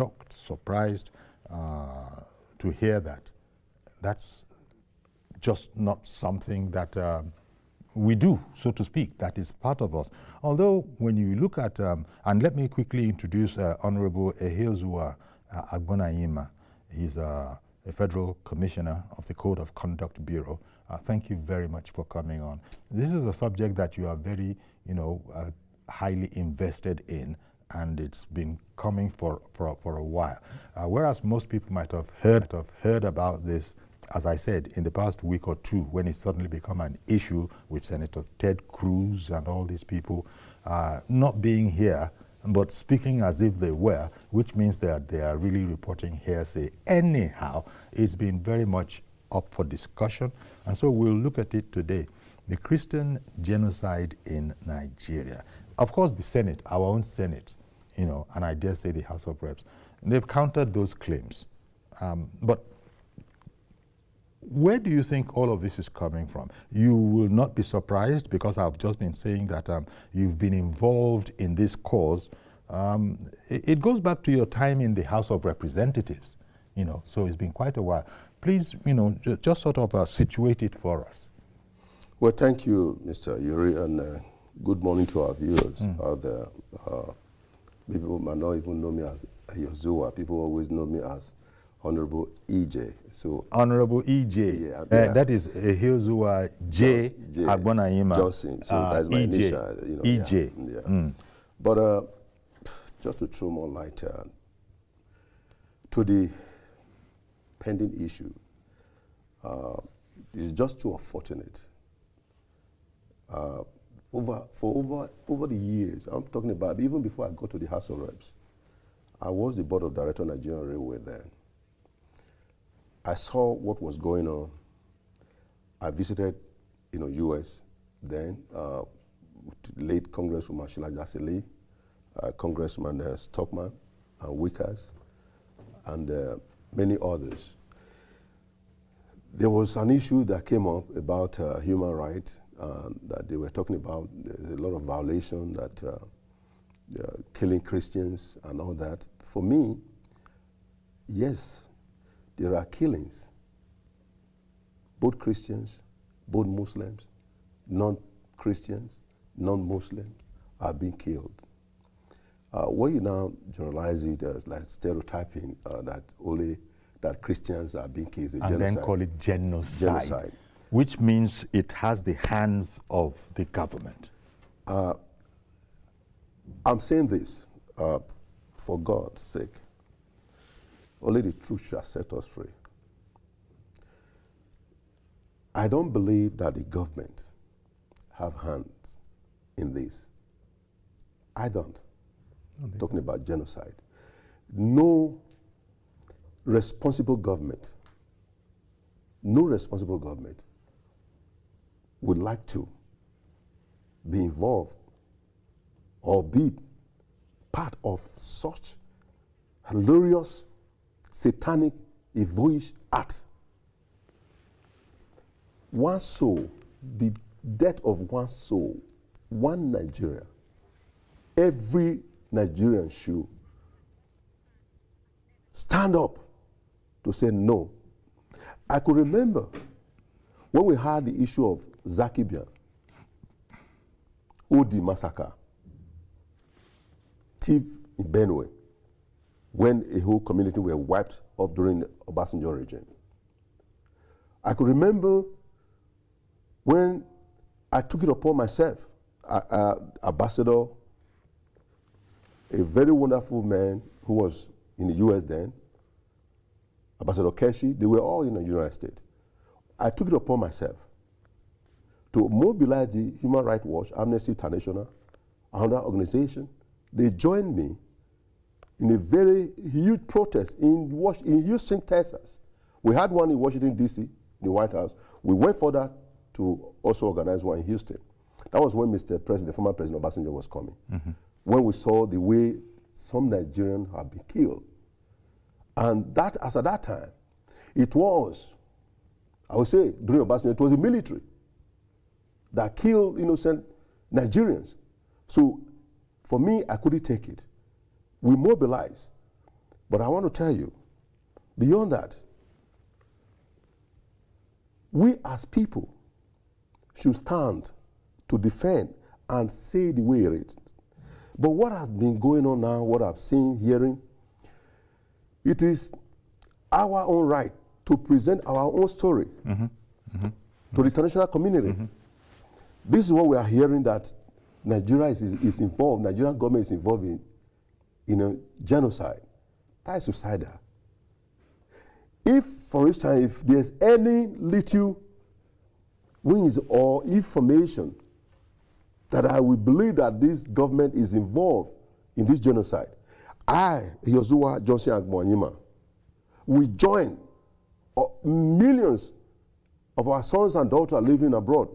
shocked, surprised to hear that. That's just not something that we do, so to speak. That is part of us. Although when you look at, and let me quickly introduce Honorable Ehezua Agbonayima. He's a federal commissioner of the Code of Conduct Bureau. Thank you very much for coming on. This is a subject that you are very, highly invested in, and it's been coming for a while. Whereas most people might have heard about this, as I said, in the past week or two, when it suddenly became an issue with Senator Ted Cruz and all these people not being here, but speaking as if they were, which means that they are really reporting hearsay. Anyhow, it's been very much up for discussion, and so we'll look at it today. The Christian genocide in Nigeria. Of course, the Senate, our own Senate, and I dare say the House of Reps, they've countered those claims. But where do you think all of this is coming from? You will not be surprised, because I've just been saying that you've been involved in this cause. It goes back to your time in the House of Representatives, so it's been quite a while. Please, just sort of situate it for us. Well, thank you, Mr. Yuri, and good morning to our viewers out there. People might not even know me as Yozua. People always know me as Honorable EJ. So Honorable EJ. Yeah, that is Ehezua J. Agbonayima Johnson. So that's my initial. EJ. Yeah. But just to throw more light to the pending issue, it's just too unfortunate. Over the years, I'm talking about even before I got to the House of Reps, I was the board of director of Nigerian Railway then. I saw what was going on. I visited, U.S. then, late Congresswoman Sheila Jassy-Lee, Congressman Stockman and Wickers, and many others. There was an issue that came up about human rights that they were talking about. There's a lot of violation that killing Christians and all that. For me, yes, there are killings. Both Christians, both Muslims, non-Christians, non-Muslims are being killed. When you now generalize it as like stereotyping that Christians are being killed, and genocide. Then call it genocide, which means it has the hands of the government. I'm saying this for God's sake. Only the truth shall set us free. I don't believe that the government have hands in this. I don't. Talking about genocide. No responsible government would like to be involved or be part of such hilarious, satanic, evilish act. One soul, the death of one soul, one Nigeria, every Nigerian should stand up to say no. I could remember when we had the issue of Zakibian, Odi massacre, thief in Benue, when a whole community were wiped off during the Obasanjo regime. I could remember when I took it upon myself, Ambassador, a very wonderful man who was in the US then, Ambassador Keshi, they were all in the United States. I took it upon myself to mobilize the Human Rights Watch, Amnesty International, and other organizations. They joined me in a very huge protest in Houston, Texas. We had one in Washington, D.C., the White House. We went further to also organize one in Houston. That was when Mr. President, former President Obasanjo was coming. When we saw the way some Nigerians have been killed. And that, as at that time, it was, I would say, during Obasanjo, it was the military that killed innocent Nigerians. So, for me, I couldn't take it. We mobilized. But I want to tell you, beyond that, we as people should stand to defend and say the way it is. But what has been going on now, what I've seen, hearing, it is our own right to present our own story to the international community. This is what we are hearing, that Nigeria is involved, Nigerian government is involved in a genocide. That is suicidal. If, for instance, if there's any little wings or information that I will believe that this government is involved in this genocide, I, Yozuwa Johnson Agbonyima, will join millions of our sons and daughters living abroad.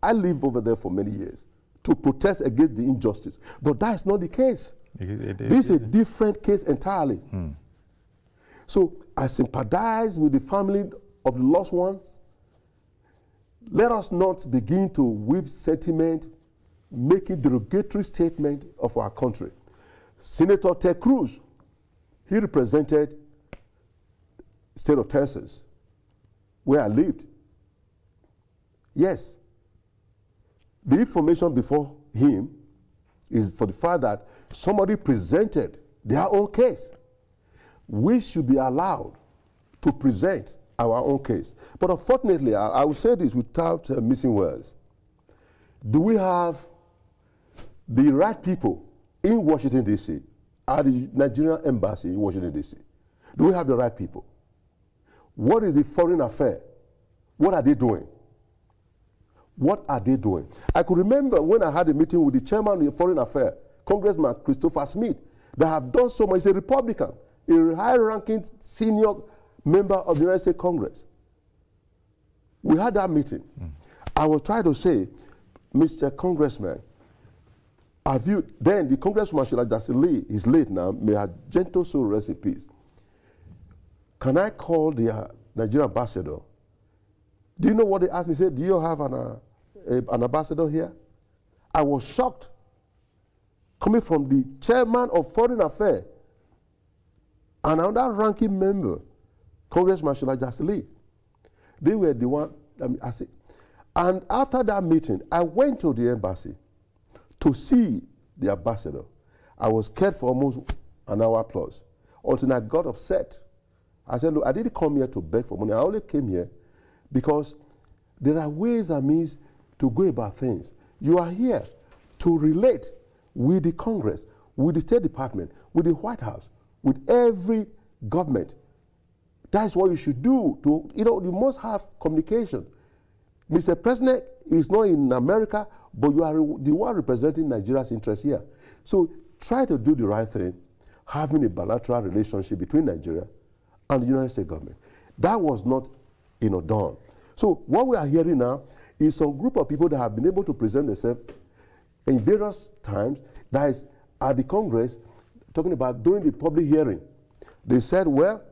I lived over there for many years to protest against the injustice. But that is not the case. This is a different case entirely. So I sympathize with the family of the lost ones. Let us not begin to whip sentiment, making derogatory statement of our country. Senator Ted Cruz, he represented the state of Texas, where I lived. Yes, the information before him is for the fact that somebody presented their own case. We should be allowed to present our own case. But unfortunately, I will say this without missing words. Do we have the right people in Washington, D.C., at the Nigerian embassy in Washington, D.C.? Do we have the right people? What is the foreign affair? What are they doing? What are they doing? I could remember when I had a meeting with the chairman of the foreign affairs, Congressman Christopher Smith, that have done so much. He's a Republican, a high-ranking senior member of the United States Congress. We had that meeting. I was trying to say, Mr. Congressman, have you, then the Congressman Sheila Jackson Lee is late now, may her gentle soul rest in peace. Can I call the Nigerian ambassador? Do you know what they asked me? They said, do you have an ambassador here? I was shocked, coming from the chairman of foreign affairs and another ranking member, Congressman Sheila Jackson Lee. They were the one, I said, and after that meeting, I went to the embassy to see the ambassador. I was kept for almost an hour plus, until I got upset. I said, look, I didn't come here to beg for money. I only came here because there are ways and means to go about things. You are here to relate with the Congress, with the State Department, with the White House, with every government. That's what you should do. You must have communication. Mr. President is not in America, but you are the one representing Nigeria's interests here. So try to do the right thing, having a bilateral relationship between Nigeria and the United States government. That was not done. So what we are hearing now is some group of people that have been able to present themselves in various times, that is at the Congress, talking about during the public hearing. They said, well,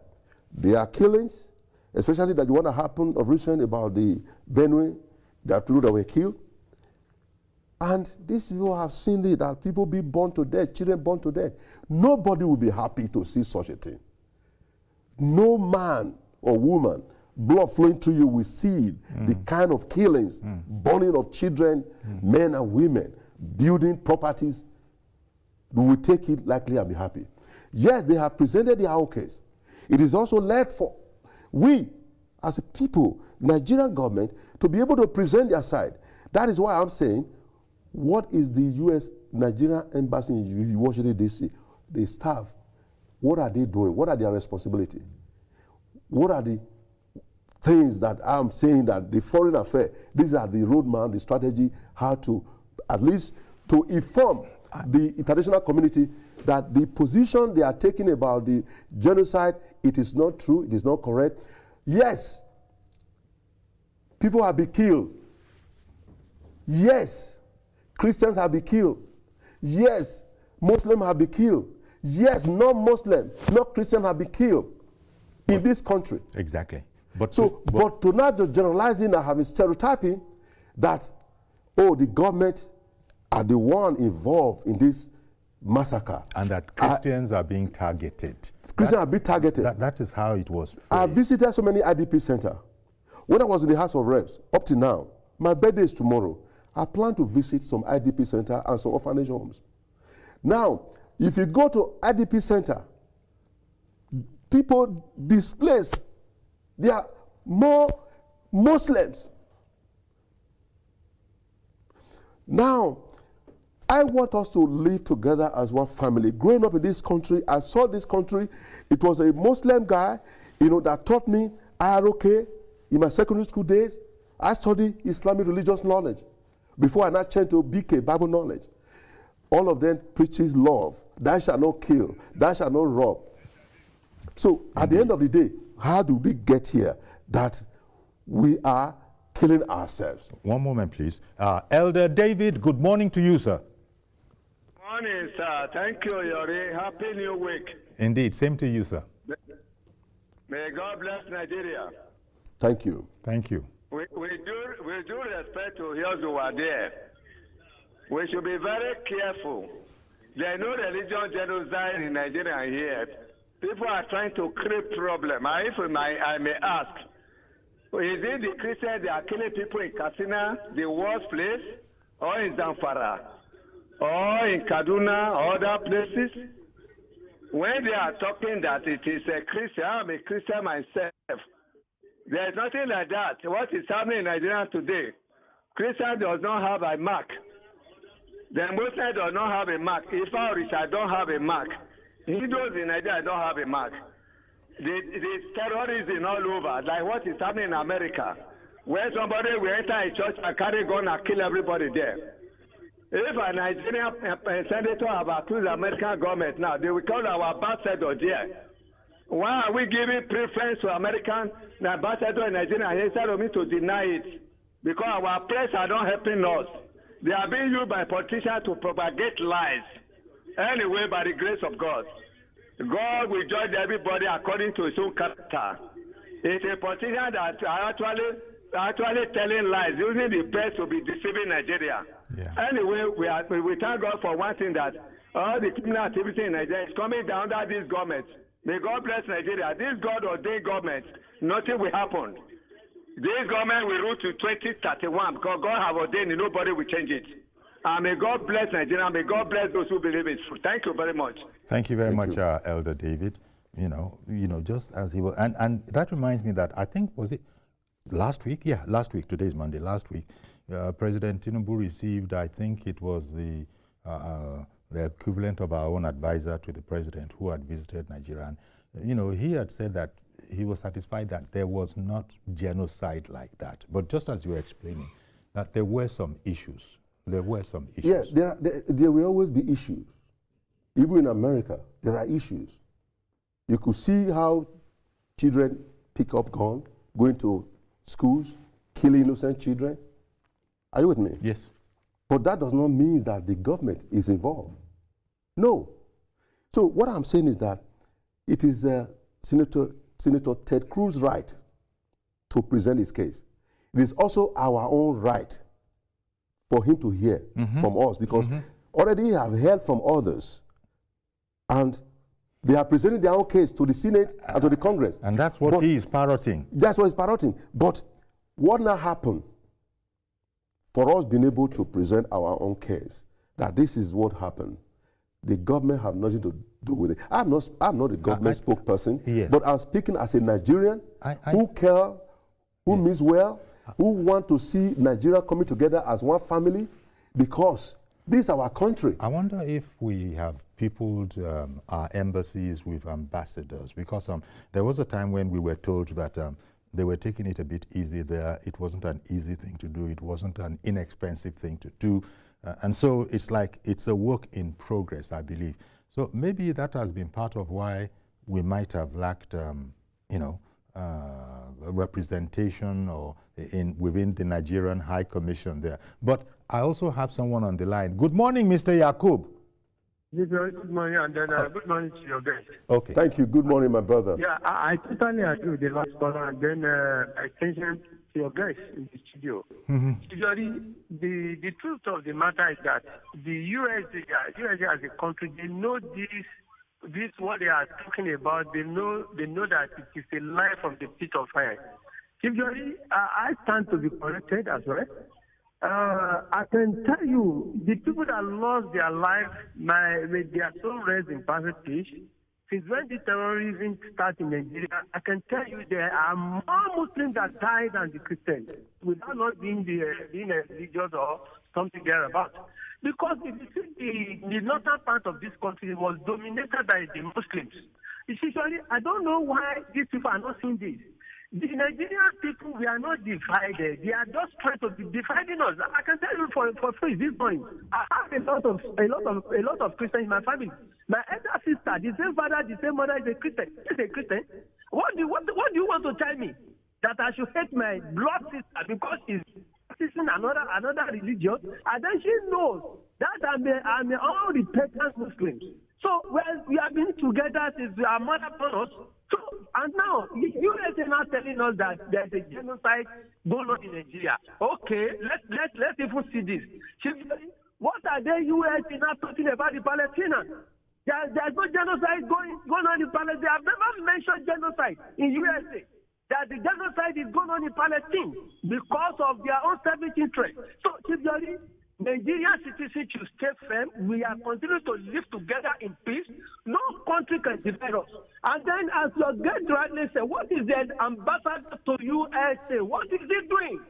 there are killings, especially that the one that happened of recent about the Benue, that people that were killed. And these people have seen it, that people be born to death, children born to death. Nobody will be happy to see such a thing. No man or woman, blood flowing through you, will see the kind of killings, burning of children, men and women, building properties. We will take it lightly and be happy. Yes, they have presented their own case. It is also led for we, as a people, Nigerian government, to be able to present their side. That is why I'm saying, what is the U.S. Nigerian embassy in Washington, D.C., the staff, what are they doing? What are their responsibilities? What are the things that I'm saying that the foreign affairs, these are the roadmap, the strategy, how to, at least to inform the international community that the position they are taking about the genocide, it is not true, it is not correct. Yes, people have been killed. Yes, Christians have been killed. Yes, Muslims have been killed. Yes, non-Muslim, non-Christian have been killed in this country. Exactly. But to not just generalizing and having stereotyping that, oh, the government are the one involved in this massacre. And that Christians are being targeted. Christians are being targeted. That is how it was framed. I visited so many IDP centers. When I was in the House of Reps, up to now, my birthday is tomorrow, I plan to visit some IDP center and some orphanage homes. Now, if you go to IDP center, people displaced, there are more Muslims. Now, I want us to live together as one family. Growing up in this country, I saw this country. It was a Muslim guy, that taught me ROK in my secondary school days. I studied Islamic religious knowledge before I now changed to BK, Bible knowledge. All of them preaches love. Thou shalt not kill. Thou shalt not rob. So at the end of the day, how do we get here that we are killing ourselves? One moment, please. Elder David, good morning to you, sir. Morning, sir. Thank you, Yori. Happy New Week. Indeed. Same to you, sir. May God bless Nigeria. Thank you. Thank you. We do respect to those who are there. We should be very careful. There is no religion genocide in Nigeria here. People are trying to create problem. If I may ask, is it the Christians that are killing people in Katsina, the worst place, or in Zamfara, or in Kaduna, or other places? When they are talking that it is a Christian, I'm a Christian myself. There is nothing like that. What is happening in Nigeria today? Christian does not have a mark. The Muslim does not have a mark. If I don't have a mark. Hindus in Nigeria don't have a mark. The terrorism all over, like what is happening in America, where somebody will enter a church and carry a gun and kill everybody there. If a Nigerian senator have accused the American government now, they will call our ambassador there. Why are we giving preference to American ambassador in Nigeria instead of me to deny it? Because our press are not helping us. They are being used by politicians to propagate lies. Anyway, by the grace of God, God will judge everybody according to his own character. It's a politician that are actually telling lies, using the press to be deceiving Nigeria. Yeah. Anyway, we thank God for one thing, that all the criminal activity in Nigeria is coming down under this government. May God bless Nigeria. This God-ordained government, nothing will happen. This government will rule to 2031 because God have ordained it. Nobody will change it. And may God bless Nigeria. May God bless those who believe it. Thank you very much. Thank you very much, Elder David. Just as he was, and that reminds me that I think, was it last week? Yeah, last week. Today's Monday. Last week, President Tinubu received, I think it was the equivalent of our own advisor to the president who had visited Nigeria. And, he had said that he was satisfied that there was not genocide like that. But just as you were explaining, that there were some issues. There were some issues. Yeah, there will always be issues. Even in America, there are issues. You could see how children pick up guns, going to schools, killing innocent children. Are you with me? Yes. But that does not mean that the government is involved. No. So what I'm saying is that it is Senator Ted Cruz's right to present his case. It is also our own right for him to hear from us, because already have heard from others, and they have presented their own case to the Senate and to the Congress. And that's what he is parroting. That's what he's parroting. But what now happened for us being able to present our own case, that this is what happened? The government have nothing to do with it. I'm not a government spokesperson, yes. But I'm speaking as a Nigerian who care, who means well, who want to see Nigeria coming together as one family, because this is our country. I wonder if we have peopled our embassies with ambassadors, because there was a time when we were told that they were taking it a bit easy there. It wasn't an easy thing to do. It wasn't an inexpensive thing to do. And so it's like it's a work in progress, I believe. So maybe that has been part of why we might have lacked, representation or within the Nigerian High Commission there. But I also have someone on the line. Good morning, Mr. Yakub. Good morning, and then good morning to your guest. Okay. Thank you. Good morning, my brother. Yeah, I totally agree with the last caller, and then extension your guys in the studio. Usually, the truth of the matter is that the USA as a country, they know this what they are talking about. They know that it is a lie from the pit of fire. Usually, I stand to be corrected as well. I can tell you, the people that lost their life, their soul rest in perfect peace. Since when the terrorism started in Nigeria, I can tell you there are more Muslims that died than the Christians, without not being a religious or something thereabout. Because if you see the northern part of this country was dominated by the Muslims. Essentially, I don't know why these people are not seeing this. The Nigerian people, we are not divided. They are just trying to be dividing us. I can tell you for free this point. I have a lot of Christians in my family. My elder sister, the same father, the same mother is a Christian. What do you want to tell me? That I should hate my blood sister because she's practicing another religion? And then she knows that I'm all repentant Muslims. So we have been together since our mother born us. So, and now, you guys are now telling us that there's a genocide going on in Nigeria. Okay, let's even see this. What are the U.S. now talking about the Palestinians? There's no genocide going on in Palestine. They have never mentioned genocide in USA. That the genocide is going on in Palestine because of their own selfish interest. So, Nigerian citizens should stay firm. We are continuing to live together in peace. No country can divide us. And then, as your guest rightly said, what is the ambassador to USA? What is he doing?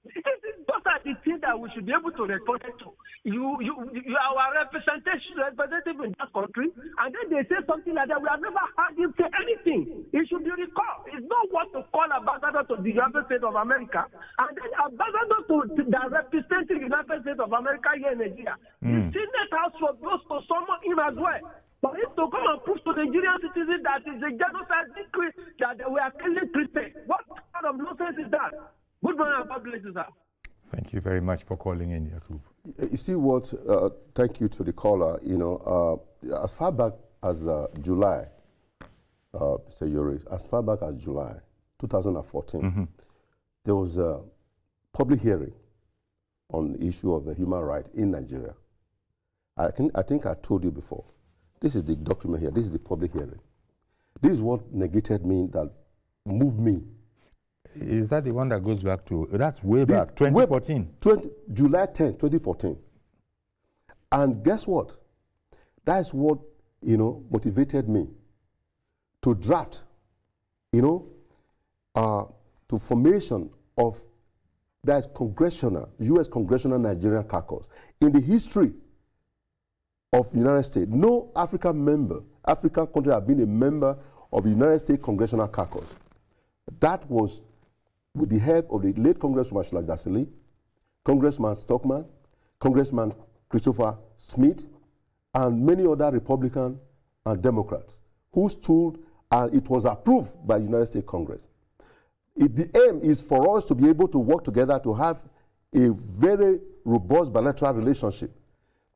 Those are the things that we should be able to respond to. You are our representative in that country, and then they say something like that. We have never heard him say anything. It should be recalled. It's not what to call ambassador to the United States of America, and then ambassador to the representative United States of America here in Nigeria. The Senate House was supposed to summon him as well. For him to come and prove to the Nigerian citizens that it's a genocide decree that we are killing Christians. What kind of nonsense is that? Good morning and God bless you, sir. Thank you very much for calling in, Yakub. You see what, thank you to the caller, as far back as July, Mr. Yuri, as far back as July 2014, there was a public hearing on the issue of the human right in Nigeria. I think I told you before. This is the document here. This is the public hearing. This is what negated me, that moved me. Is that the one that goes back to, that's way back, 2014? July 10, 2014. And guess what? That's what, motivated me to draft, to formation of that Congressional, U.S. Congressional Nigerian Caucus. In the history of the United States, no African country have been a member of the United States Congressional Caucus. That was with the help of the late Congressman Gasili, Congressman Stockman, Congressman Christopher Smith, and many other Republicans and Democrats who stood, and it was approved by the United States Congress. The aim is for us to be able to work together to have a very robust bilateral relationship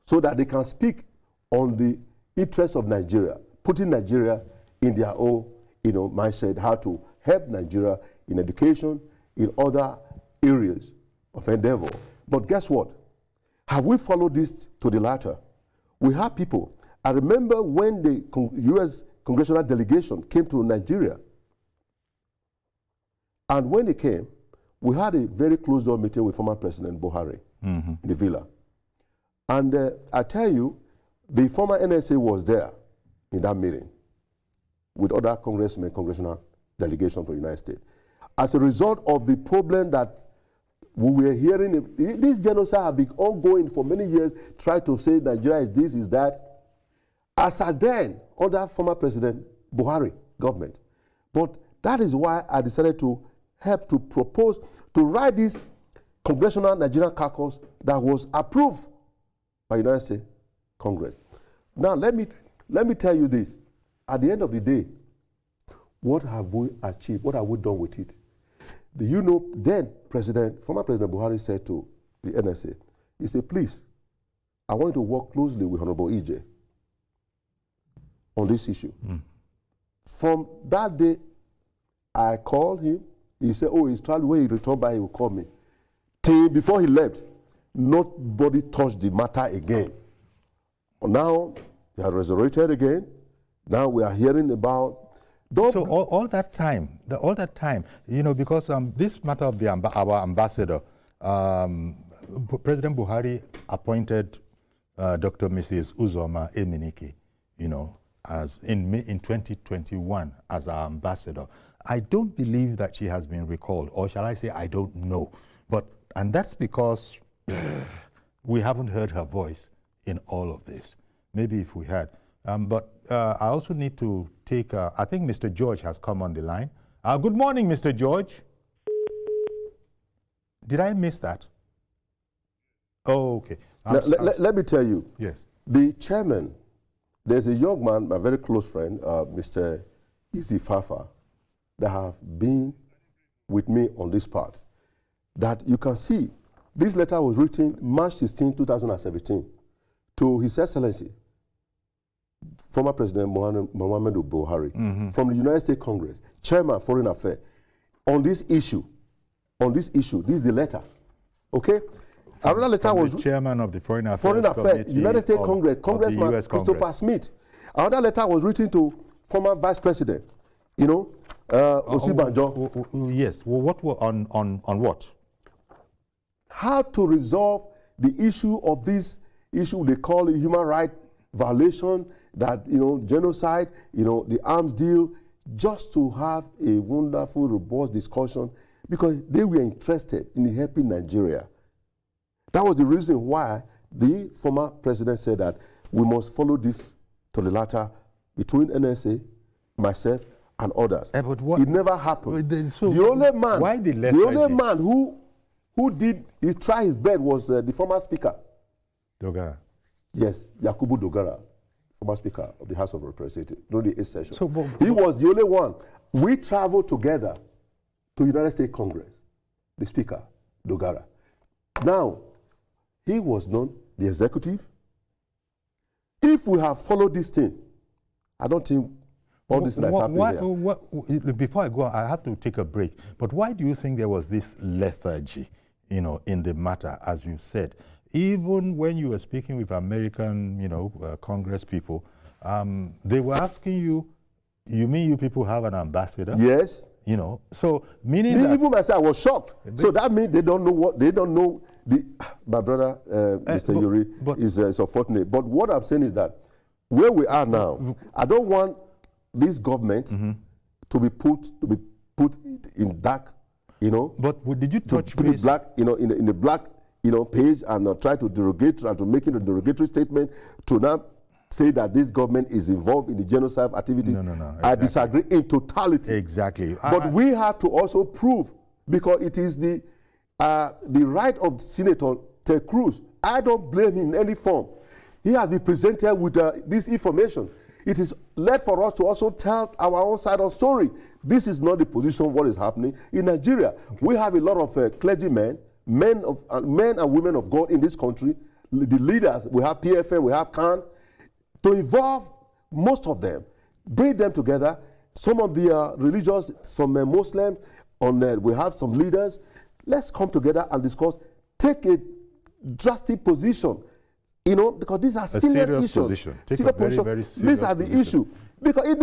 so that they can speak on the interests of Nigeria, putting Nigeria in their own mindset, how to help Nigeria in education, in other areas of endeavor. But guess what? Have we followed this to the latter? We have people. I remember when the U.S. Congressional delegation came to Nigeria. And when they came, we had a very closed-door meeting with former President Buhari in the villa. And I tell you, the former NSA was there in that meeting with other congressmen, congressional delegation from the United States. As a result of the problem that we were hearing, this genocide has been ongoing for many years, try to say Nigeria is this, is that. As at then, under former President Buhari government. But that is why I decided to help to propose to write this Congressional Nigerian Caucus that was approved by United States Congress. Now let me tell you this. At the end of the day, what have we achieved? What have we done with it? Do you know, then former President Buhari said to the NSA, he said, please, I want you to work closely with Honorable EJ on this issue. From that day, I called him, He said, oh, he's traveling. When he returned back, he will call me. Till before he left, nobody touched the matter again. Now, they are resurrected again. Now we are hearing about... So all that time, because this matter of our ambassador, President Buhari appointed Dr. Mrs. Uzoma Emenike, as in 2021 as our ambassador. I don't believe that she has been recalled, or shall I say, I don't know. And that's because we haven't heard her voice in all of this. Maybe if we had. I also need to take, I think Mr. George has come on the line. Good morning, Mr. George. Did I miss that? Oh, okay. Let me tell you. Yes. The chairman, there's a young man, my very close friend, Mr. Izzy Fafa, that have been with me on this part. That you can see, this letter was written March 16, 2017, to His Excellency, former President Muhammadu Buhari, from the United States Congress, Chairman Foreign Affairs, on this issue. This is the letter. Okay? Another letter was the Chairman of the Foreign Affairs United States Congress, Congressman Christopher Smith. Another letter was written to former Vice President, Osibanjo. Yes. Well, what were on what? How to resolve the issue of this issue they call a human rights violation, that genocide, the arms deal, just to have a wonderful, robust discussion, because they were interested in helping Nigeria. That was the reason why the former president said that we must follow this to the latter between NSA, myself, and others. But what, it never happened. So the only man, why the only man who did try his best was the former speaker. Dogara. Yes, Yakubu Dogara, former speaker of the House of Representatives during the 8th session. So, he was the only one. We traveled together to United States Congress, the speaker, Dogara. Now, he was known, the executive. If we have followed this thing, I don't think all this is happening here. Before I go, I have to take a break. But why do you think there was this lethargy, in the matter, as you said? Even when you were speaking with American, Congress people, they were asking you, you mean you people have an ambassador? Yes. So meaning that even myself, I was shocked. So that means they don't know my brother, Mr. Yuri, is unfortunate. But what I'm saying is that where we are now, I don't want this government to be put in dark, But did you touch base? Black, in the black, page, and try to derogate and to make it a derogatory statement to now say that this government is involved in the genocide activity. No. Exactly. I disagree in totality. Exactly. But we have to also prove, because it is the right of Senator Ted Cruz. I don't blame him in any form. He has been presented with this information. It is left for us to also tell our own side of the story. This is not the position of what is happening in Nigeria. Okay. We have a lot of clergymen, men and women of God in this country, the leaders. We have PFM, we have CAN, to involve most of them, bring them together. Some of the religious, some Muslims, we have some leaders. Let's come together and discuss, take a drastic position, because these are serious issues. Position. Take a very, very serious These are the issues. Because if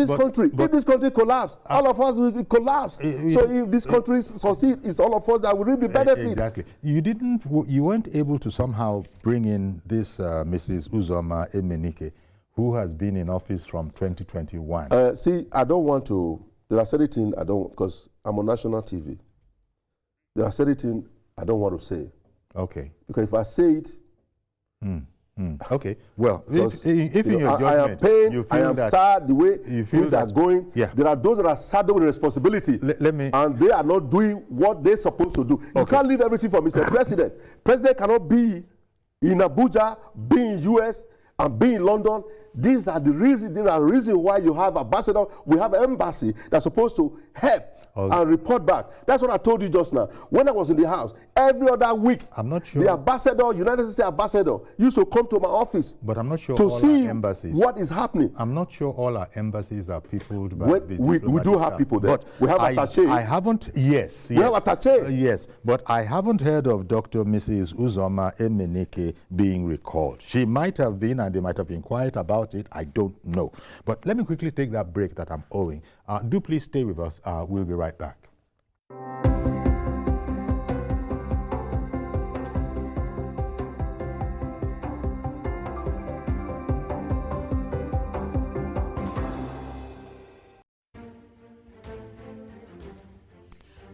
this country collapse, all of us will collapse. So if this country succeed, it's all of us that will reap the benefit. Exactly. You weren't able to somehow bring in this Mrs. Uzoma Emenike, who has been in office from 2021. See, I don't want to. There are certain things I don't, because I'm on national TV. There are certain things I don't want to say. Okay. Because if I say it. Okay. Well, if in your judgment, I am pained, I am sad the way things are going. Yeah. There are those that are saddled with responsibility. And they are not doing what they're supposed to do. Okay. You can't leave everything for Mr. President. President cannot be in Abuja, be in US, and be in London. These are the reasons. There are reasons why you have ambassador. We have an embassy that's supposed to help and report back. That's what I told you just now. When I was in the house, every other week. I'm not sure. The ambassador, United States ambassador, used to come to my office. But I'm not sure to all see our embassies. what is happening. I'm not sure all our embassies are peopled by the we do have people there. But we have attaché. I haven't. Yes. We have attaché. Yes, but I haven't heard of Dr. Mrs. Uzoma Emenike being recalled. She might have been, and they might have been quiet about it. I don't know. But let me quickly take that break that I'm owing. Do please stay with us. We'll be right back.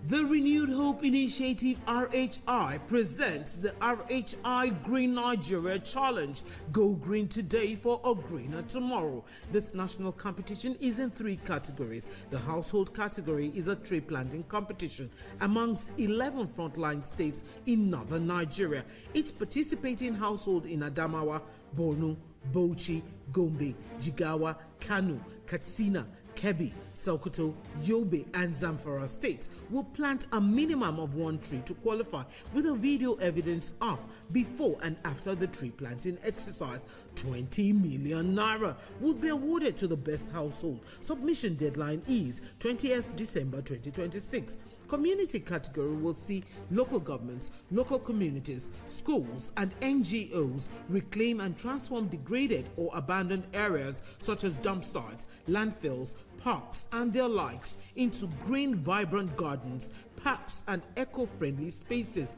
The Renewed Hope Initiative RHI presents the RHI Green Nigeria Challenge. Go green today for a greener tomorrow. This national competition is in 3 categories. The household category is a tree planting competition amongst 11 frontline states in northern Nigeria. Each participating household in Adamawa, Borno, Bauchi, Gombe, Jigawa, Kano, Katsina, Kebbi, Sokoto, Yobe, and Zamfara states will plant a minimum of 1 tree to qualify, with a video evidence of before and after the tree planting exercise. 20 million naira will be awarded to the best household. Submission deadline is 20th December 2026. Community category will see local governments, local communities, schools, and NGOs reclaim and transform degraded or abandoned areas such as dump sites, landfills, parks, and their likes into green, vibrant gardens, parks, and eco-friendly spaces.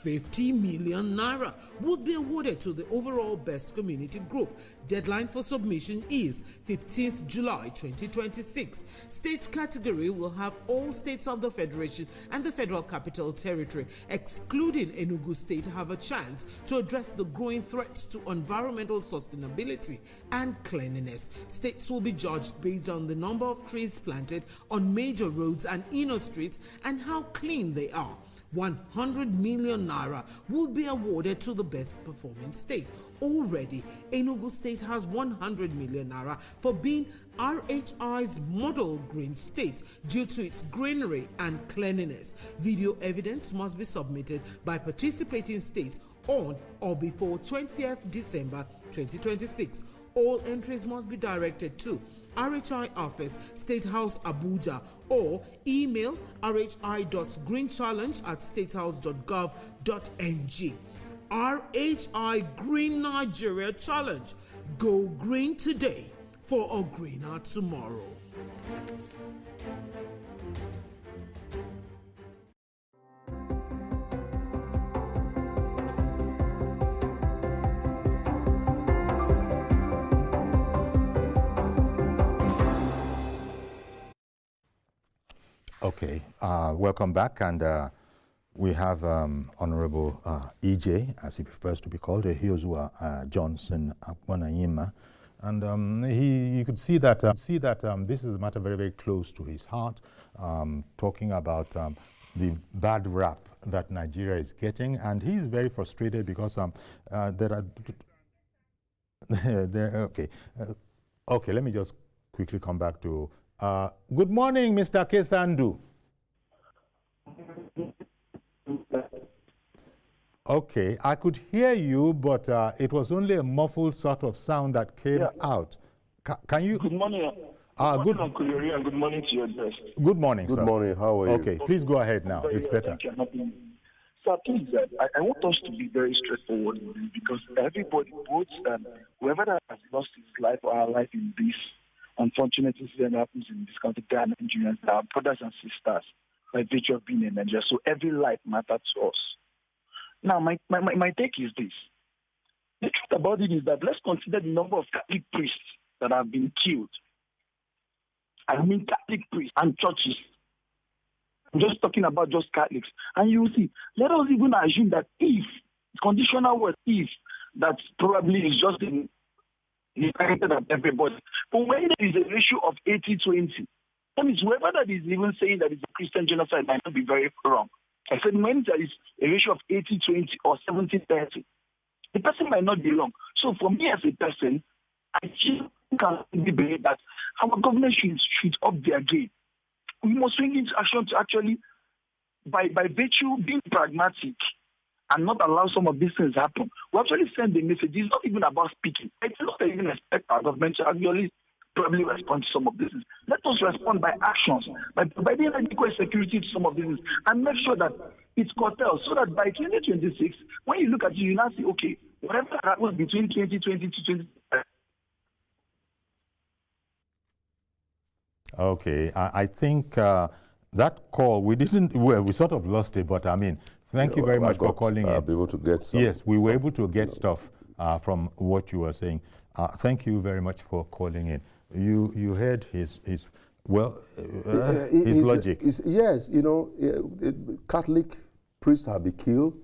50 million naira would be awarded to the overall best community group. Deadline for submission is 15th July 2026. States category will have all states of the Federation and the Federal Capital Territory, excluding Enugu State, have a chance to address the growing threats to environmental sustainability and cleanliness. States will be judged based on the number of trees planted on major roads and inner streets and how clean they are. 100 million naira will be awarded to the best performing state. Already, Enugu State has 100 million naira for being RHI's model green state due to its greenery and cleanliness. Video evidence must be submitted by participating states on or before 20th December 2026. All entries must be directed to RHI Office, State House, Abuja, or email rhi.greenchallenge@statehouse.gov.ng. RHI Green Nigeria Challenge. Go green today for a greener tomorrow. Okay, welcome back, and we have Honorable EJ, as he prefers to be called, Ehiozua Johnson Akwanayima, and you could see that this is a matter very, very close to his heart, talking about the bad rap that Nigeria is getting, and he's very frustrated because there are okay, let me just quickly come back to good morning, Mr. Kesandu. Okay, I could hear you, but it was only a muffled sort of sound that came out. Can you? Good morning. Good morning, Uncle Yori, and good morning to your guest. Good morning, sir. Good morning. How are you? Okay, please go ahead now. It's better. Sir, please, I want us to be very straightforward with this, because everybody, both whoever that has lost his life or her life in this unfortunate incident happens in this country, they are Nigerians, they are brothers and sisters by virtue of being in Nigeria. So every life matters to us. Now, my take is this. The truth about it is that let's consider the number of Catholic priests that have been killed. I mean Catholic priests and churches. I'm just talking about just Catholics. And you will see, let us even assume that if, conditional word if, that probably is just in the targeted at everybody. But when there is a ratio of 80-20, that means whoever that is even saying that it's a Christian genocide might not be very wrong. I said when there is a ratio of 80-20 or 70-30, the person might not be wrong. So for me as a person, I can believe that our government should up their game. We must swing into action to actually by virtue being pragmatic and not allow some of these things happen, we actually send the message. It's not even about speaking. I do not even expect our government to actually probably respond to some of this. Let us respond by actions, by providing adequate security to some of these, and make sure that it's curtailed, so that by 2026, when you look at it, you now see, okay, whatever happens between 2020 to 2025. Okay, I think that call, we didn't, well, we sort of lost it, but I mean, thank you very much for calling in. Be able to get some, yes, we were able to get stuff from what you were saying. Thank you very much for calling in. You heard his logic. Yes, you know, Catholic priests have been killed.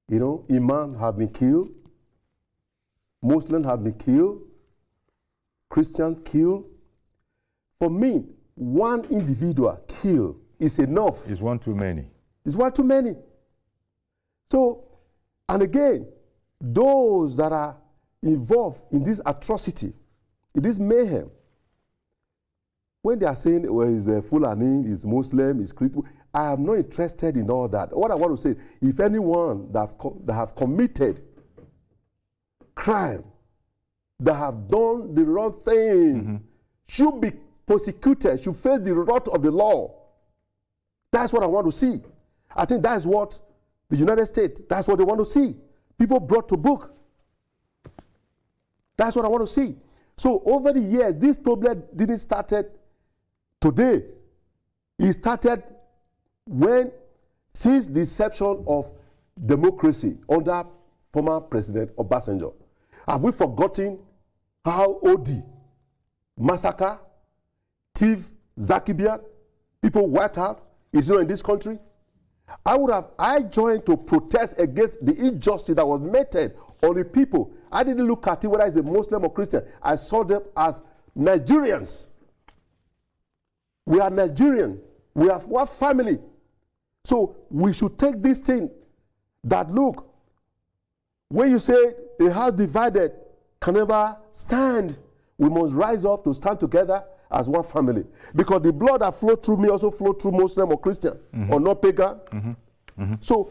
You know, imams have been killed. Muslims have been killed. Christians killed. For me, one individual killed is enough. It's one too many. It's one too many. So, and again, those that are involved in this atrocity, in this mayhem, when they are saying, well, he's a Fulani, he's Muslim, he's Christian, I am not interested in all that. What I want to say, if anyone that have committed crime, that have done the wrong thing, should be prosecuted, should face the wrath of the law. That's what I want to see. I think that's what the United States, that's what they want to see. People brought to book. That's what I want to see. So over the years, this problem didn't start today. It started since the inception of democracy under former President Obasanjo. Have we forgotten how OD, massacre, thief, Zakibian, people wiped out, is not in this country? I joined to protest against the injustice that was meted on the people. I didn't look at it whether it's a Muslim or Christian. I saw them as Nigerians. We are Nigerian. We have one family. So we should take this thing that, look, when you say a house divided can never stand, we must rise up to stand together as one family. Because the blood that flowed through me also flowed through Muslim or Christian or not pagan. So,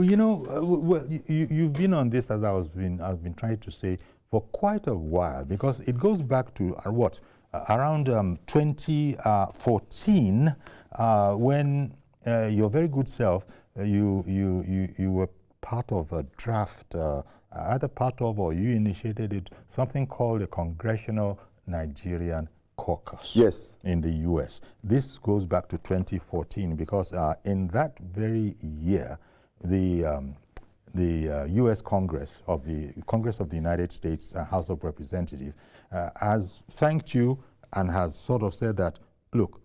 you know, well, you've been on this, as I've been trying to say, for quite a while, because it goes back to around 2014, when your very good self, you were part of a draft, either part of or you initiated it, something called the Congressional Nigerian Caucus. Yes. In the U.S. This goes back to 2014 because in that very year, the U.S. Congress of the United States House of Representatives has thanked you and has sort of said that, look,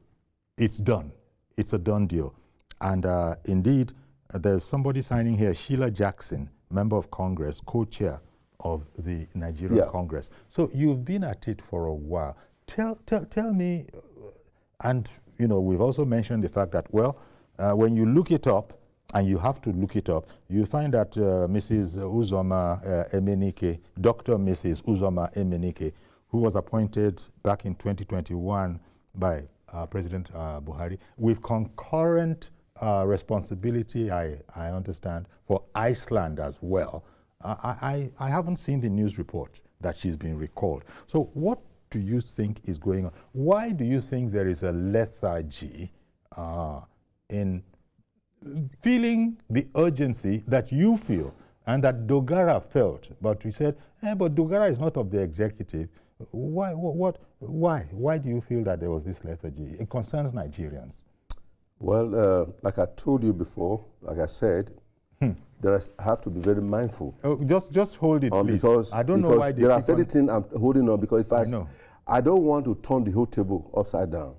it's done. It's a done deal. And indeed, there's somebody signing here, Sheila Jackson, member of Congress, co-chair of the Nigerian Congress. So you've been at it for a while. Tell me, and you know, we've also mentioned the fact that, well, when you look it up, and you have to look it up, you find that Mrs. Uzoma Emenike, Dr. Mrs. Uzoma Emenike, who was appointed back in 2021 by President Buhari, with concurrent responsibility, I understand, for Iceland as well. I haven't seen the news report that she's been recalled. So what do you think is going on? Why do you think there is a lethargy in feeling the urgency that you feel and that Dogara felt? But we said, but Dogara is not of the executive. Why do you feel that there was this lethargy? It concerns Nigerians. Well, like I told you before, like I said, I have to be very mindful. Oh, just hold it, please. Because I don't know why they there are certain things I'm holding on because if I don't want to turn the whole table upside down.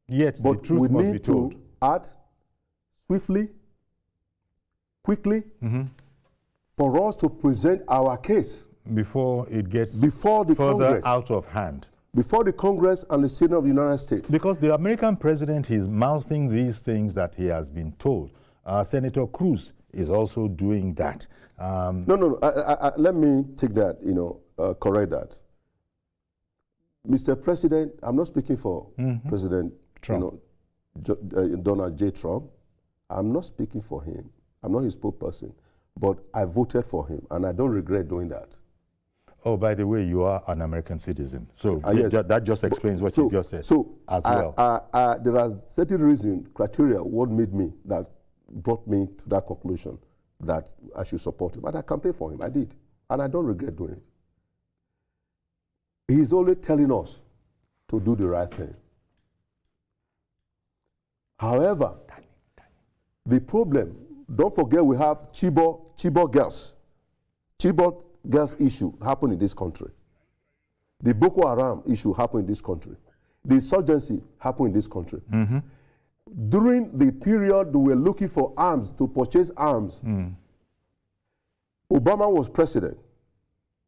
Yet but the truth must be told. We need to act swiftly, quickly, for us to present our case before it gets further Congress out of hand. Before the Congress and the Senate of the United States. Because the American president is mouthing these things that he has been told. Senator Cruz is also doing that. No. Let me take that, correct that. Mr. President, I'm not speaking for President Trump. Donald J. Trump. I'm not speaking for him. I'm not his spokesperson, but I voted for him, and I don't regret doing that. Oh, by the way, you are an American citizen, so yes. that just explains what you just said. So as well, there are certain reasons, criteria, what made me that brought me to that conclusion that I should support him, and I campaigned for him. I did, and I don't regret doing it. He's only telling us to do the right thing. However, the problem, don't forget we have Chibok girls. Chibok girls issue happened in this country. The Boko Haram issue happened in this country. The insurgency happened in this country. Mm-hmm. During the period we were looking for arms, to purchase arms, Obama was president.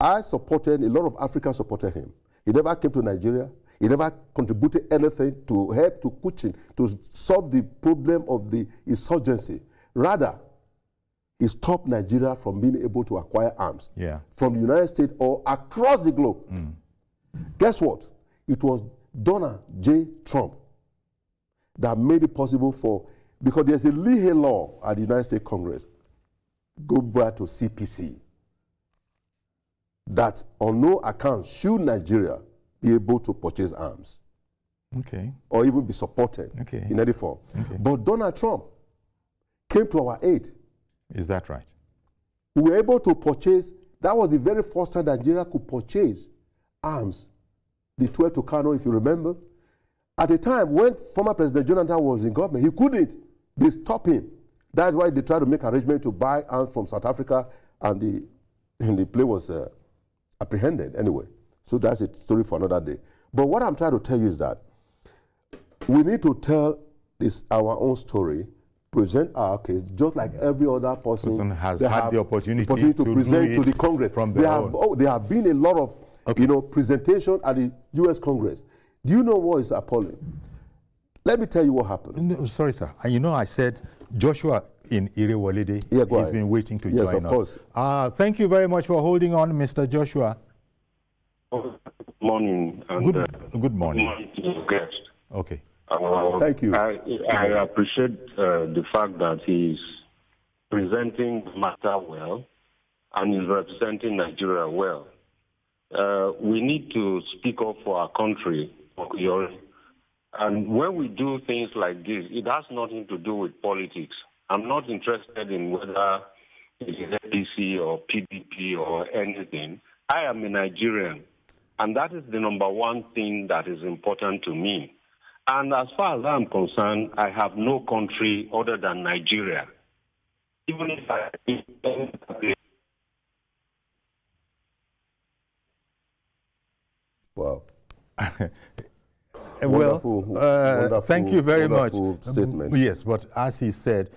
I supported, a lot of Africans supported him. He never came to Nigeria. He never contributed anything to help to Kuchin to solve the problem of the insurgency. Rather, he stopped Nigeria from being able to acquire arms from the United States or across the globe. Guess what? It was Donald J. Trump that made it possible for, because there's a legal law at the United States Congress, go back to CPC, that on no account should Nigeria be able to purchase arms. Or even be supported in any form. But Donald Trump came to our aid. Is that right? We were able to purchase, that was the very first time Nigeria could purchase arms. The 12 Tucano, if you remember. At the time when former President Jonathan was in government, he couldn't. They stopped him. That's why they tried to make arrangements to buy arms from South Africa, and the plane was apprehended anyway. So that's a story for another day. But what I'm trying to tell you is that we need to tell our own story, present our case, just like every other person has had the opportunity to present to the Congress. There have been a lot of presentation at the U.S. Congress. Do you know what is appalling? Let me tell you what happened. No, sorry, sir. You know, I said Joshua in Irewolide has been waiting to join us. Yes, of course. Thank you very much for holding on, Mr. Joshua. Good morning. And, good morning. To the guest. Okay. Thank you. I appreciate the fact that he's presenting the matter well and is representing Nigeria well. We need to speak up for our country. And when we do things like this, it has nothing to do with politics. I'm not interested in whether it's APC or PDP or anything. I am a Nigerian, and that is the number one thing that is important to me. And as far as I'm concerned, I have no country other than Nigeria. Even if I... Wow. Well, thank you very much. Statement. Yes, but as he said,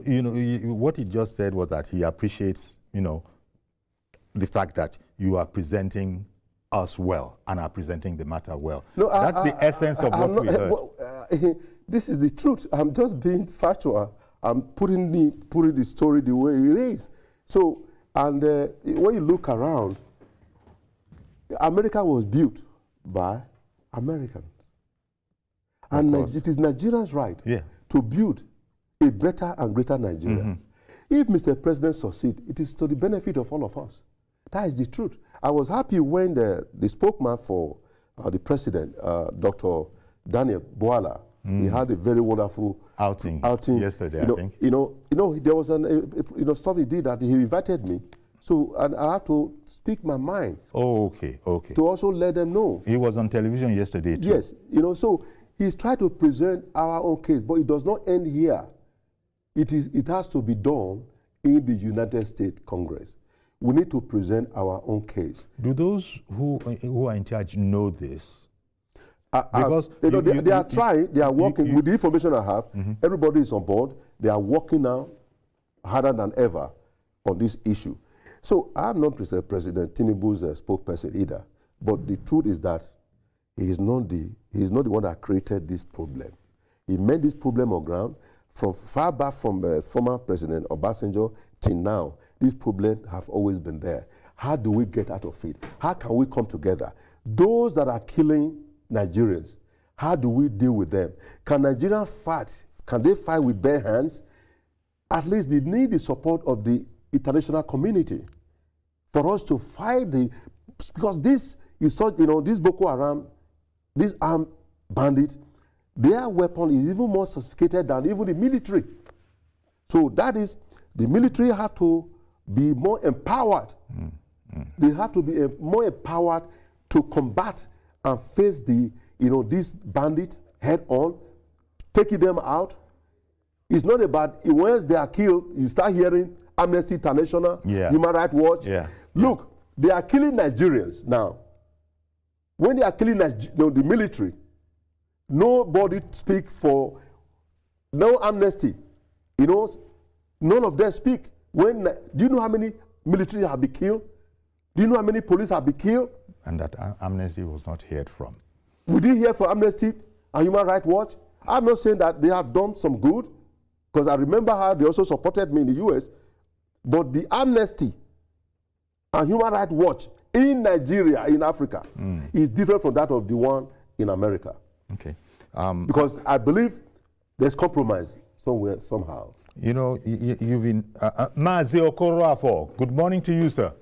what he just said was that he appreciates, the fact that you are presenting us well and are presenting the matter well. No, that's the essence of what we heard. This is the truth. I'm just being factual. I'm putting the story the way it is. So, and when you look around, America was built by Americans. And it is Nigerians' right to build a better and greater Nigeria. If Mr. President succeeds, it is to the benefit of all of us. That is the truth. I was happy when the spokesman for the president, Dr. Daniel Bwala, he had a very wonderful outing yesterday, I think. There was stuff he did that he invited me. So, and I have to speak my mind. Oh, okay. To also let them know. He was on television yesterday too. Yes, so he's tried to present our own case, but it does not end here. It has to be done in the United States Congress. We need to present our own case. Do those who are in charge know this? Because they are trying, they are working with the information I have. Everybody is on board. They are working now harder than ever on this issue. So I'm not President Tinubu's spokesperson either. But the truth is that he is not the one that created this problem. He made this problem on ground from far back from former President Obasanjo till now. These problems have always been there. How do we get out of it? How can we come together? Those that are killing Nigerians, How do we deal with them? Can Nigeria fight? Can they fight with bare hands? At least they need the support of the international community for us to fight because this is such, this Boko Haram, these armed bandits, their weapon is even more sophisticated than even the military. So that is, the military have to be more empowered. They have to be more empowered to combat and face these bandits head on, taking them out. It's not about once they are killed, you start hearing Amnesty International, Human Rights Watch. Look, they are killing Nigerians now. When they are killing the military, nobody speak for no amnesty. None of them speak. Do you know how many military have been killed? Do you know how many police have been killed? And that amnesty was not heard from. We didn't hear from Amnesty and Human Rights Watch. I'm not saying that they have done some good, because I remember how they also supported me in the US. But the Amnesty and Human Rights Watch in Nigeria, in Africa, is different from that of the one in America. Okay. Because I believe there's compromise somewhere, somehow. You've been... Mazi Okorafo, good morning to you, sir.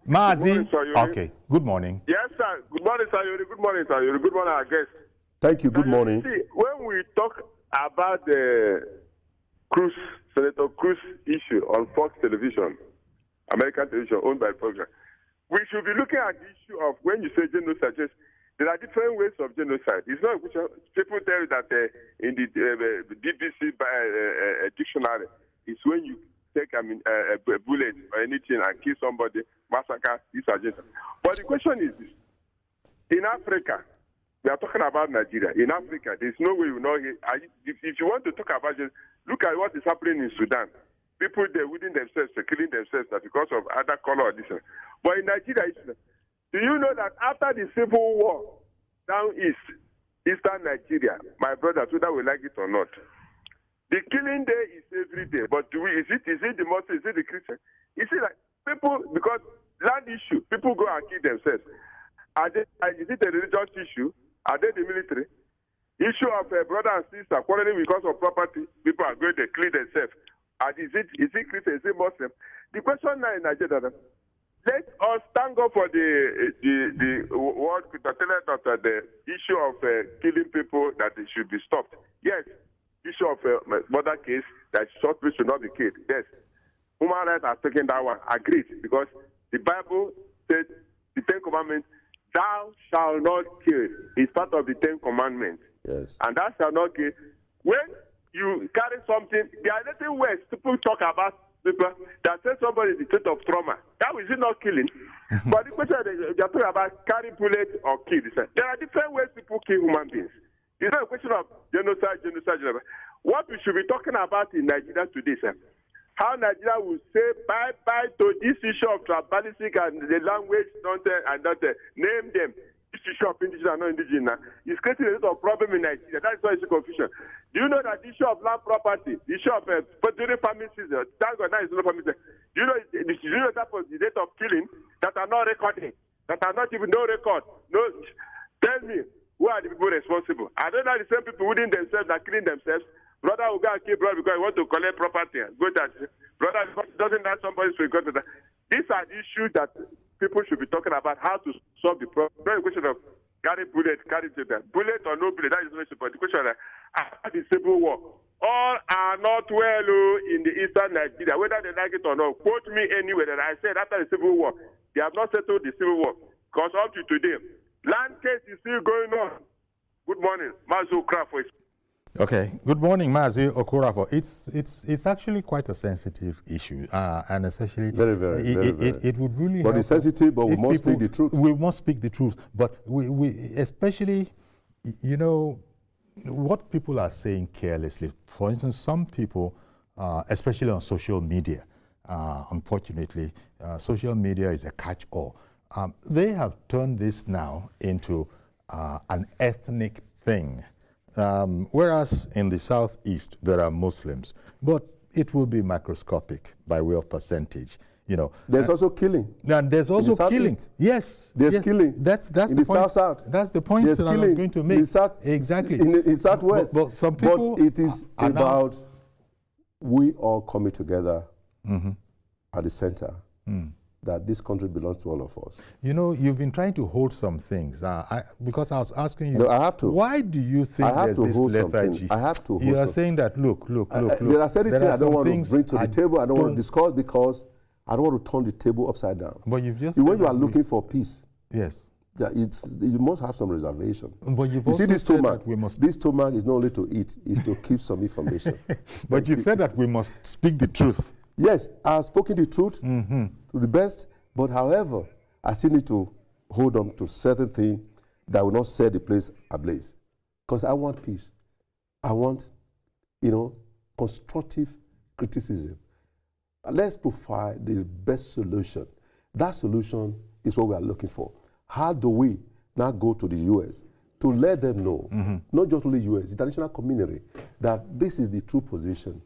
Mazi? Good morning, sir. Okay, good morning. Yes, sir. Good morning, sir. Good morning, sir. Good morning, our guest. Thank you. Good morning. See, when we talk about the Senator Cruz issue on Fox Television, American television owned by Program, we should be looking at the issue of when you say genocide. Just, there are different ways of genocide. It's not which people tell you that in the DBC dictionary, it's when you take a bullet or anything and kill somebody, massacre, these are genocide. But the question is this: in Africa, we are talking about Nigeria. In Africa, there's no way you know. If you want to talk about genocide, look at what is happening in Sudan. People there within themselves, killing themselves because of other color or this. But in Nigeria, do you know that after the civil war down eastern Nigeria, my brothers, whether we like it or not, the killing day is every day. But is it the Muslim? Is it the Christian? You see, like people, because land issue, people go and kill themselves. Is it a religious issue? Are they the military? Issue of a brother and sister quarreling because of property, people are going to kill themselves. And is it Christian? Is it Muslim? The question now in Nigeria, let us thank God for the word that the issue of killing people, that it should be stopped. Yes, issue of murder case, that short people should not be killed. Yes, human rights are taking that one. Agreed, because the Bible said the Ten Commandments, thou shalt not kill, is part of the Ten Commandments. Yes. And thou shalt not kill. When you carry something, there are little ways people talk about people that say somebody is in state of trauma. That is it not killing? But the question they are talking about carry bullets or kill. There are different ways people kill human beings. It's not a question of genocide. What we should be talking about in Nigeria today, sir, how Nigeria will say bye-bye to this issue of tribalistic and the language nonsense and not name them. This issue of indigenous and non-indigenous is creating a lot of problem in Nigeria. That's why it's confusion. Do you know that the issue of land property, the issue of during family season, thank God now is no family season. Do you know that was the rate of killing that are not recording, that are not even no record? No, tell me, who are the people responsible? Are they not the same people within themselves that killing themselves? Brother will go and kill brother because he wants to collect property. Go to brother doesn't have somebody to go to that. These are the issues that people should be talking about, how to solve the problem. Not a question of carry bullet or no bullet. That is not the question. After the civil war, all are not well in the eastern Nigeria, whether they like it or not. Quote me anywhere that I said after the civil war, they have not settled the civil war. Because up to today, land case is still going on. Good morning, Mazu Krafo. Okay. Good morning, Mazi Okorafo. It's actually quite a sensitive issue, and especially very, it would really. But it's sensitive, but we must speak the truth. We must speak the truth, but we especially, what people are saying carelessly. For instance, some people, especially on social media, unfortunately, social media is a catch-all. They have turned this now into an ethnic thing. Whereas in the southeast there are Muslims, but it will be microscopic by way of percentage. You know, there's also killing. And there's also killing. Yes, there's killing. That's in the the point. south. That's the point that I was going to make. In south, exactly. In southwest. But some people. But it is about we all coming together at the center. That this country belongs to all of us. You know, you've been trying to hold some things. Because I was asking you, no, I have to. Why do you think there's this lethargy? I have to. You are saying that, look. There are certain things I don't want to bring to the table. I don't want to discuss because I don't want to turn the table upside down. But you've just when you are looking for peace, yes, you must have some reservation. But you've you also see, this said stomach, that we must. This stomach is not only to eat; it's to keep some information. But you've said that we must speak the truth. Yes, I've spoken the truth to the best. But however, I still need to hold on to certain things that will not set the place ablaze. Because I want peace. I want, constructive criticism. Let's provide the best solution. That solution is what we are looking for. How do we now go to the U.S. to let them know, not just only U.S., the international community, that this is the true position,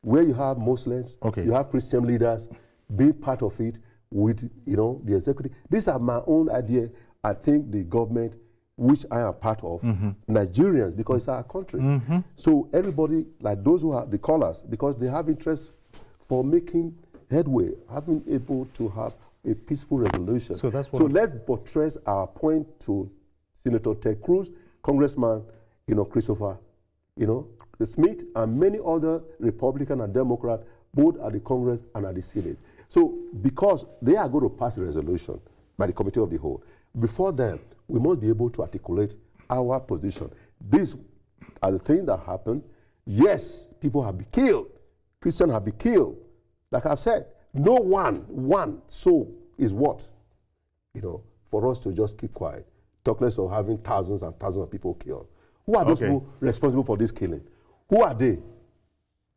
where you have Muslims, you have Christian leaders being part of it, with the executive. These are my own idea. I think the government, which I am part of, Nigerians, because it's our country. So everybody, like those who are the callers, because they have interest for making headway, having able to have a peaceful resolution. So that's what. So let's buttress our point to Senator Ted Cruz, Congressman, Christopher, Smith, and many other Republican and Democrat, both at the Congress and at the Senate. So, because they are going to pass a resolution by the Committee of the Whole, before then, we must be able to articulate our position. These are the things that happen. Yes, people have been killed. Christians have been killed. Like I've said, no one soul is what? For us to just keep quiet. Talk less of having thousands and thousands of people killed. Who are those people responsible for this killing? Who are they?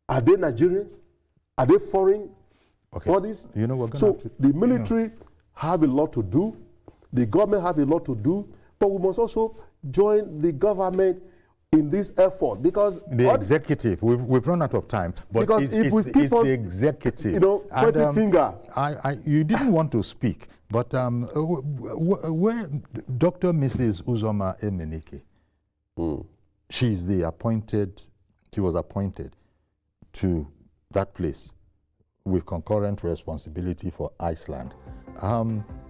Are they Nigerians? Are they foreign? Bodies. We're going so the military have a lot to do, the government have a lot to do, but we must also join the government in this effort because the executive. We've run out of time, but because if we keep on the executive, pointing finger. You didn't want to speak, but where Dr. Mrs. Uzoma Emenike, she's the appointed. She was appointed to that place with concurrent responsibility for Iceland.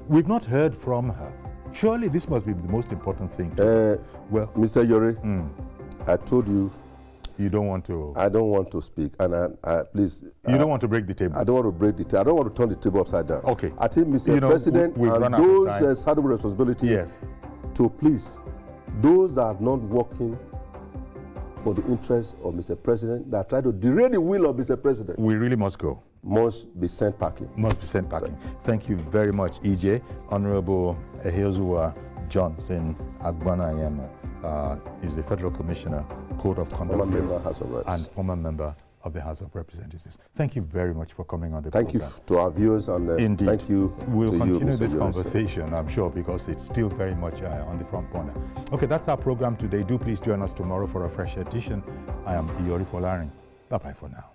We've not heard from her. Surely this must be the most important thing. Well, Mr. Yori, I told you. You don't want to. I don't want to speak, and I please. You don't want to break the table. I don't want to break the table. I don't want to turn the table upside down. Okay. I think, Mr. President, and those saddle responsibility. Yes. To please, those that are not working for the interests of Mr. President, that try to derail the will of Mr. President. We really must go. Must be sent packing. Must be sent packing. Thank you very much, EJ. Honorable Ehiozuwa Johnson Agbanayema is the Federal Commissioner, Code of Conduct, former member, House of Reps, and former member of the House of Representatives. Thank you very much for coming on the program. Thank you to our viewers, and indeed, thank you. We'll continue this conversation, I'm sure, because it's still very much on the front corner. Okay, that's our program today. Do please join us tomorrow for a fresh edition. I am Iyori Folarin. Bye-bye for now.